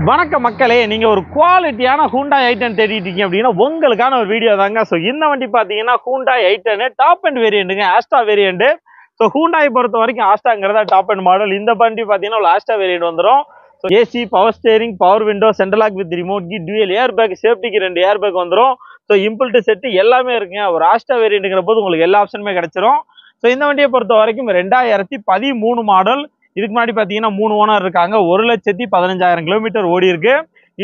வணக்கம் மக்களே, நீங்க ஒரு குவாலிட்டியான Hyundai i10 தேடிட்டு இருக்கீங்க அப்படின்னா உங்களுக்கான ஒரு வீடியோ தாங்க. ஸோ இந்த வண்டி பார்த்தீங்கன்னா Hyundai i10 டாப் அண்ட் வேரியண்ட்டுங்க, ஆஸ்டா வேரியண்ட். ஸோ Hyundai பொறுத்த வரைக்கும் ஆஸ்டாங்கிறதா டாப் அண்ட் மாடல். இந்த வண்டி பார்த்தீங்கன்னா ஒரு ஆஸ்டா வேரியண்ட் வந்துடும். So AC, power steering, power window, central lock with remote key, dual air bag, சேஃப்டிக்கு 2 ஏர் பேக் வந்துடும். ஸோ இம்பிள்ட் செட்டு எல்லாமே இருக்குங்க. ஒரு ஆஸ்டா வேரியண்ட்டுங்கிற போது உங்களுக்கு எல்லா ஆப்ஷனுமே கிடைச்சிரும். ஸோ இந்த வண்டியை பொறுத்த வரைக்கும் 2013 மாடல். இதுக்கு முன்னாடி பார்த்தீங்கன்னா 3 ஓனர் இருக்காங்க. 1,15,000 கிலோமீட்டர் ஓடி இருக்கு.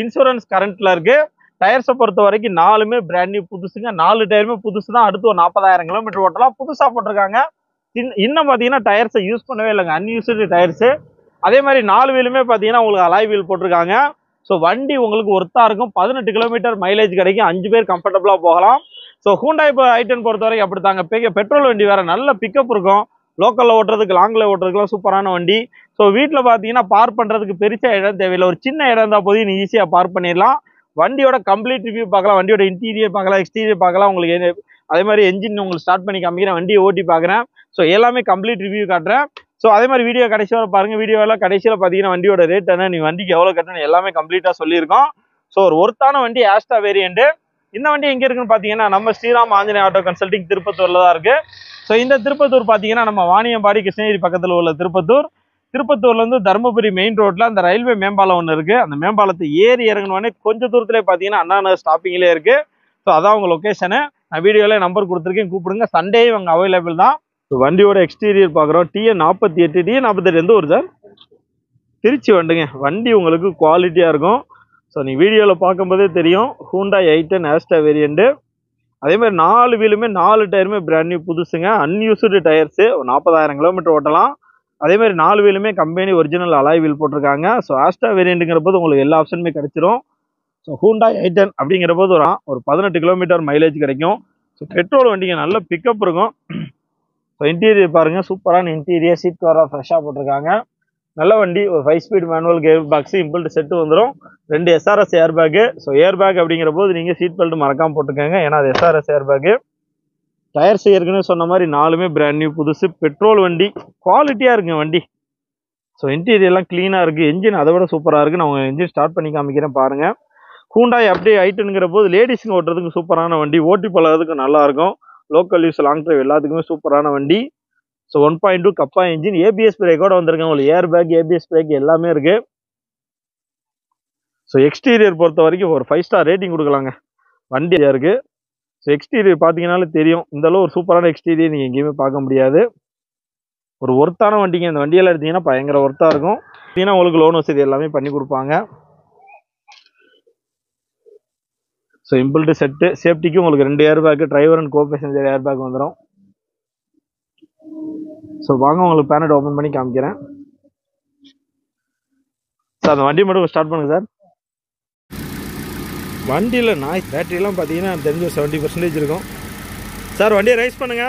இன்சூரன்ஸ் கரண்ட்ல இருக்கு. டயர்ஸை பொறுத்த வரைக்கும் 4மே பிராண்ட் நியூ புதுசுங்க. 4 டயருமே புதுசு தான். அடுத்து ஒரு 40,000 கிலோமீட்டர் ஓட்டலாம். புதுசா போட்டிருக்காங்க. இன்னும் பார்த்தீங்கன்னா டயர்ஸை யூஸ் பண்ணவே இல்லைங்க, அன்யூஸ்டு டயர்ஸ். அதே மாதிரி 4 வீலுமே பார்த்தீங்கன்னா உங்களுக்கு அலாய் வீல் போட்டிருக்காங்க. ஸோ வண்டி உங்களுக்கு ஒர்த்தா இருக்கும். 18 கிலோமீட்டர் மைலேஜ் கிடைக்கும். 5 பேர் கம்ஃபர்டபுளா போகலாம். ஸோ Hyundai i10 பொறுத்த வரைக்கும் அப்படித்தாங்க. பெட்ரோல் வண்டி வேற, நல்ல பிக்கப் இருக்கும். லோக்கல்ல ஓட்டுறதுக்கு, லாங்ல ஓட்டுறதுக்குலாம் சூப்பரான வண்டி. ஸோ வீட்டில் பார்த்தீங்கன்னா பார்க் பண்ணுறதுக்கு பெருசா இடம் தேவையில்லை. ஒரு சின்ன இடம் இருந்தால் போதும், நீ ஈஸியாக பார்க் பண்ணிடலாம். வண்டியோட கம்ப்ளீட் ரிவ்யூ பார்க்கலாம், வண்டியோட இன்டீரியர் பார்க்கலாம், எக்ஸ்டீரியர் பார்க்கலாம். உங்களுக்கு அதே மாதிரி என்ஜின் உங்களுக்கு ஸ்டார்ட் பண்ணி காமிக்கிறேன், வண்டியை ஓட்டி பார்க்குறேன். ஸோ எல்லாமே கம்ப்ளீட் ரிவ்யூ காட்டுறேன். ஸோ அதே மாதிரி வீடியோ கடைசி வரை பாருங்க. வீடியோவில் கடைசியில் பார்த்தீங்கன்னா வண்டியோட ரேட் என்ன, நீ வண்டிக்கு எவ்வளோ கட்டணும் எல்லாமே கம்ப்ளீட்டாக சொல்லியிருக்கோம். ஸோ ஒரு ஒர்த்தான வண்டி, ஆஸ்டா வேரியண்ட். இந்த வண்டி எங்கே இருக்குன்னு பார்த்தீங்கன்னா நம்ம ஸ்ரீராம் ஆஞ்சநேய ஆட்டோ கன்சல்டிங் திருப்பத்தூர்ல தான் இருக்கு. ஸோ இந்த திருப்பத்தூர் பார்த்தீங்கன்னா நம்ம வாணியம்பாடி, கிருஷ்ணகிரி பக்கத்தில் உள்ள திருப்பத்தூர். திருப்பத்தூர்லேருந்து தருமபுரி மெயின் ரோட்டில் அந்த ரயில்வே மேம்பாலம் ஒன்று இருக்குது. அந்த மேம்பாலத்தை ஏறி இறங்கினோடனே கொஞ்சம் தூரத்திலே பார்த்தீங்கன்னா அண்ணா நகர் ஸ்டாப்பிங்லேயே இருக்குது. ஸோ அதான் உங்கள் லொக்கேஷனு. நான் வீடியோவில் நம்பர் கொடுத்துருக்கேன், கூப்பிடுங்க. சண்டேயும் அங்கே அவைலபிள் தான். ஸோ வண்டியோட எக்ஸ்டீரியர் பார்க்குறோம். TN48 எந்த ஊர் சார்? திருச்சி வண்டுங்க. வண்டி உங்களுக்கு குவாலிட்டியாக இருக்கும். ஸோ நீ வீடியோவில் பார்க்கும்போதே தெரியும், Hyundai i10 ஆஸ்டா வேரியண்ட்டு. அதே மாதிரி 4 வீலுமே 4 டயருமே பிராண்ட் நியூ புதுசுங்க, அன்யூஸ்டு டயர்ஸு. 40,000 கிலோமீட்டர் ஓட்டலாம். அதே மாதிரி 4 வீலுமே கம்பெனி ஒரிஜினல் அலாய் வீல் போட்டிருக்காங்க. ஸோ ஆஸ்டா வேரியண்ட்டுங்கிற போது உங்களுக்கு எல்லா ஆப்ஷனுமே கிடைச்சிரும். ஸோ Hyundai i10 அப்படிங்கிற போது ஒரு 18 கிலோமீட்டர் மைலேஜ் கிடைக்கும். ஸோ பெட்ரோல் வண்டிங்க, நல்ல பிக்கப் இருக்கும். ஸோ இன்டீரியர் பாருங்க, சூப்பரான இன்டீரியர், சீட் கவராக ஃப்ரெஷ்ஷாக போட்டிருக்காங்க. நல்ல வண்டி. ஒரு 5 speed manual gear box, inbuilt set வந்துடும். 2 SRS air bag. So air bag அப்படிங்கிற போது நீங்கள் சீட் பெல்ட் மறக்காமல் போட்டுக்கோங்க, ஏன்னா அது SRS ஏர் பேக்கு. டயர்ஸ் ஏற்கனவே சொன்ன மாதிரி 4மே பிராண்ட் நியூ புதுசு. பெட்ரோல் வண்டி, குவாலிட்டியாக இருக்குங்க வண்டி. ஸோ இன்டீரியர்லாம் க்ளீனாக இருக்குது. என்ஜின் அதை விட சூப்பராக இருக்குது. நான் உங்கள் என்ஜின் ஸ்டார்ட் பண்ணி காமிக்கிறேன் பாருங்கள். Hyundai அப்படியே i10ங்கிற போது லேடிஸுங்க ஓட்டுறதுக்கு சூப்பரான வண்டி, ஓட்டி பழகிறதுக்கு நல்லாயிருக்கும். லோக்கல் யூஸ், லாங் ட்ரைவ் எல்லாத்துக்குமே சூப்பரான வண்டி. ஸோ 1.2 கப்பா இன்ஜின், ABS பிரேக்கோட வந்திருக்காங்க. உங்களுக்கு ஏர் பேக், ABS பிரேக் எல்லாமே இருக்குது. ஸோ எக்ஸ்டீரியர் பொறுத்த வரைக்கும் ஒரு 5 ஸ்டார் ரேட்டிங் கொடுக்கலாங்க. வண்டி இருக்குது. ஸோ எக்ஸ்டீரியர் பார்த்தீங்கன்னாலே தெரியும், இந்த அளவு ஒரு சூப்பரான எக்ஸ்டீரியர் நீங்கள் எங்கேயுமே பார்க்க முடியாது. ஒரு ஒர்த்தான வண்டிங்க. இந்த வண்டியெல்லாம் எடுத்தீங்கன்னா பயங்கர ஒர்த்தாக இருக்கும். பார்த்தீங்கன்னா உங்களுக்கு லோன் வசதி எல்லாமே பண்ணி கொடுப்பாங்க. ஸோ இம்பிள்ட் செட்டு, சேஃப்டிக்கு உங்களுக்கு 2 air back, driver and go passenger air bag வந்துடும். ஸோ வாங்க உங்களுக்கு பேனட் ஓப்பன் பண்ணி காமிக்கிறேன். சார் அந்த வண்டி மட்டும் ஸ்டார்ட் பண்ணுங்க சார். வண்டியில் நாய்ஸ், பேட்டரியெல்லாம் பார்த்தீங்கன்னா தெரிஞ்ச 70% இருக்கும். சார் வண்டியை ரைஸ் பண்ணுங்க.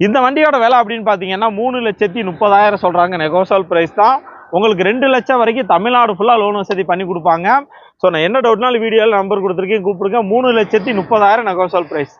இந்த வண்டியோட விலை அப்படின்னு பார்த்தீங்கன்னா 3,30,000 சொல்கிறாங்க. நெகோசியபிள் ப்ரைஸ் தான். உங்களுக்கு 2 லட்சம் வரைக்கும் தமிழ்நாடு ஃபுல்லாக லோன் வசதி பண்ணி கொடுப்பாங்க. ஸோ நான் என்ன டவுட்னாலும் வீடியோவில் நம்பர் கொடுத்துருக்கேன், கூப்பிடுங்க. 3,30,000 நெகோசியபிள் ப்ரைஸ்.